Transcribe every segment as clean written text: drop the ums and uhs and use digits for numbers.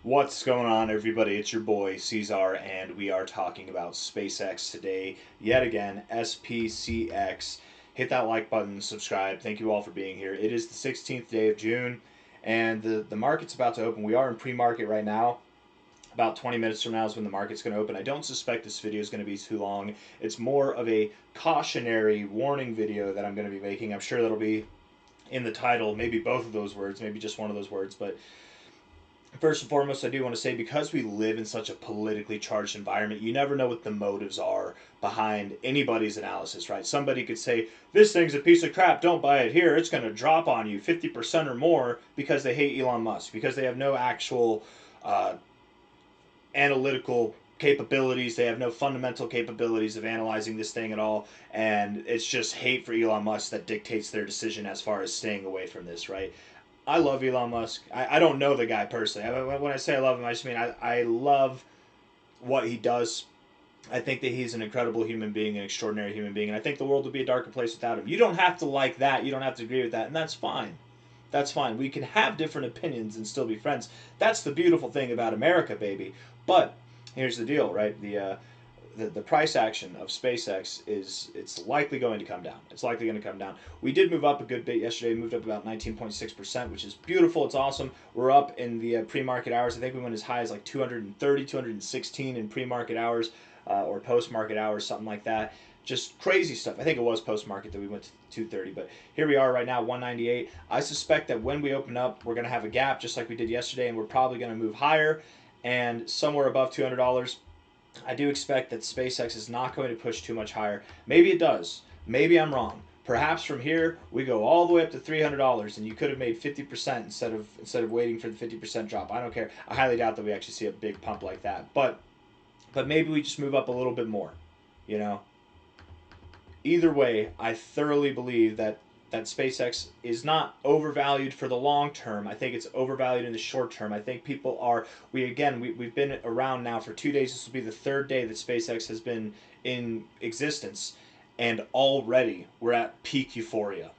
What's going on, everybody? It's your boy C-Zar, and we are talking about SpaceX today. Yet again, SPCX. Hit that like button, subscribe. Thank you all for being here. It is the 16th day of June, and the market's about to open. We are in pre-market right now. About 20 minutes from now is when the market's going to open. I don't suspect this video is going to be too long. It's more of a cautionary warning video that I'm going to be making. I'm sure that'll be in the title, maybe both of those words, maybe just one of those words, but first and foremost, I do want to say, because we live in such a politically charged environment, you never know what the motives are behind anybody's analysis, right? Somebody could say, this thing's a piece of crap, don't buy it here, it's going to drop on you 50% or more, because they hate Elon Musk, because they have no actual analytical capabilities, they have no fundamental capabilities of analyzing this thing at all, and it's just hate for Elon Musk that dictates their decision as far as staying away from this, right? I love Elon Musk. I don't know the guy personally. When I say I love him, I just mean I love what he does. I think that he's an incredible human being, an extraordinary human being, and I think the world would be a darker place without him. You don't have to like that. You don't have to agree with that, and that's fine. That's fine. We can have different opinions and still be friends. That's the beautiful thing about America, baby. But here's the deal, right? The price action of SpaceX it's likely going to come down. It's likely going to come down. We did move up a good bit yesterday. We moved up about 19.6%, which is beautiful. It's awesome. We're up in the pre-market hours. I think we went as high as like 230, 216 in pre-market hours or post-market hours, something like that. Just crazy stuff. I think it was post-market that we went to 230, but here we are right now, 198. I suspect that when we open up, we're going to have a gap just like we did yesterday, and we're probably going to move higher and somewhere above $200. I do expect that SpaceX is not going to push too much higher. Maybe it does. Maybe I'm wrong. Perhaps from here we go all the way up to $300, and you could have made 50% instead of waiting for the 50% drop. I don't care. I highly doubt that we actually see a big pump like that. But maybe we just move up a little bit more. You know. Either way, I thoroughly believe that SpaceX is not overvalued for the long term. I think it's overvalued in the short term. I think people are, we've been around now for 2 days. This will be the third day that SpaceX has been in existence, and already we're at peak euphoria.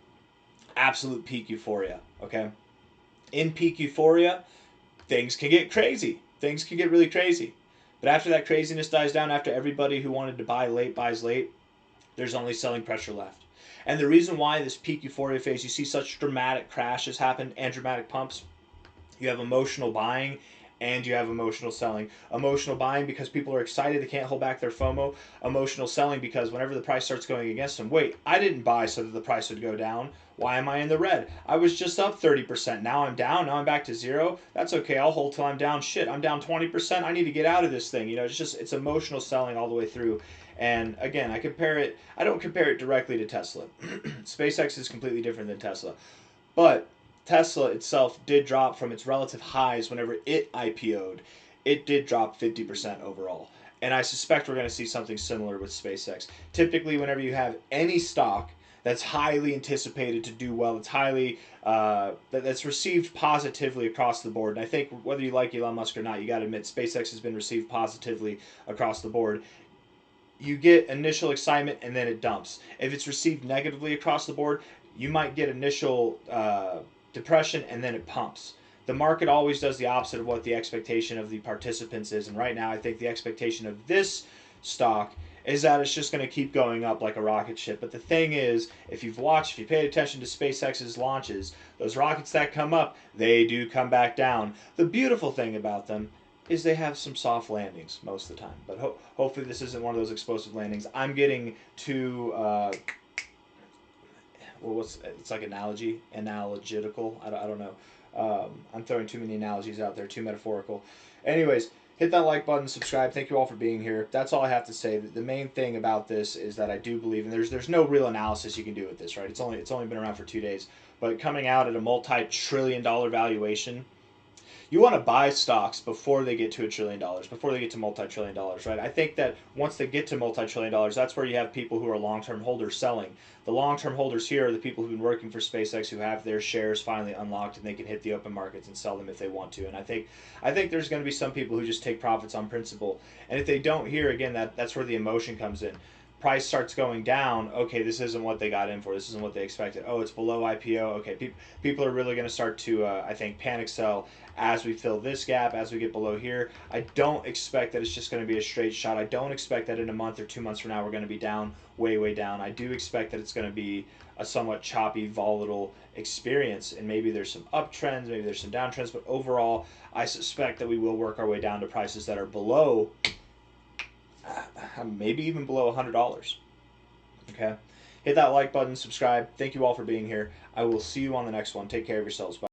Absolute peak euphoria, okay? In peak euphoria, things can get crazy. Things can get really crazy. But after that craziness dies down, after everybody who wanted to buy late buys late, there's only selling pressure left. And the reason why this peak euphoria phase, you see such dramatic crashes happen and dramatic pumps, you have emotional buying and you have emotional selling. Emotional buying because people are excited, they can't hold back their FOMO. Emotional selling because whenever the price starts going against them, wait, I didn't buy so that the price would go down. Why am I in the red? I was just up 30%. Now I'm down. Now I'm back to zero. That's okay. I'll hold till I'm down. Shit, I'm down 20%. I need to get out of this thing. You know, it's emotional selling all the way through. And again, I don't compare it directly to Tesla. SpaceX is completely different than Tesla. But Tesla itself did drop from its relative highs whenever it IPO'd. It did drop 50% overall. And I suspect we're going to see something similar with SpaceX. Typically, whenever you have any stock that's highly anticipated to do well, that's received positively across the board. And I think whether you like Elon Musk or not, you got to admit SpaceX has been received positively across the board. You get initial excitement and then it dumps. If it's received negatively across the board, you might get initial depression and then it pumps. The market always does the opposite of what the expectation of the participants is, and right now I think the expectation of this stock is that it's just going to keep going up like a rocket ship. But the thing is, if you paid attention to SpaceX's launches, those rockets that come up, they do come back down. The beautiful thing about them is they have some soft landings most of the time. But hopefully this isn't one of those explosive landings. I'm getting too, it's like analogical. I don't know. I'm throwing too many analogies out there, too metaphorical. Anyways, hit that like button, subscribe. Thank you all for being here. That's all I have to say. The main thing about this is that I do believe, and there's no real analysis you can do with this, right? It's only been around for 2 days. But coming out at a multi-trillion-dollar valuation, you want to buy stocks before they get to $1 trillion, before they get to multi-trillion dollars, right? I think that once they get to multi-trillion dollars, that's where you have people who are long-term holders selling. The long-term holders here are the people who've been working for SpaceX, who have their shares finally unlocked and they can hit the open markets and sell them if they want to. And I think there's going to be some people who just take profits on principle. And if they don't here, again, that's where the emotion comes in. price starts going down, okay, this isn't what they got in for. This isn't what they expected. Oh, it's below IPO. Okay, people are really going to start to, I think, panic sell as we fill this gap, as we get below here. I don't expect that it's just going to be a straight shot. I don't expect that in a month or 2 months from now we're going to be down, way down. I do expect that it's going to be a somewhat choppy, volatile experience, and maybe there's some uptrends, maybe there's some downtrends, but overall, I suspect that we will work our way down to prices that are below, maybe even below $100. Okay? Hit that like button, subscribe. Thank you all for being here. I will see you on the next one. Take care of yourselves. Bye.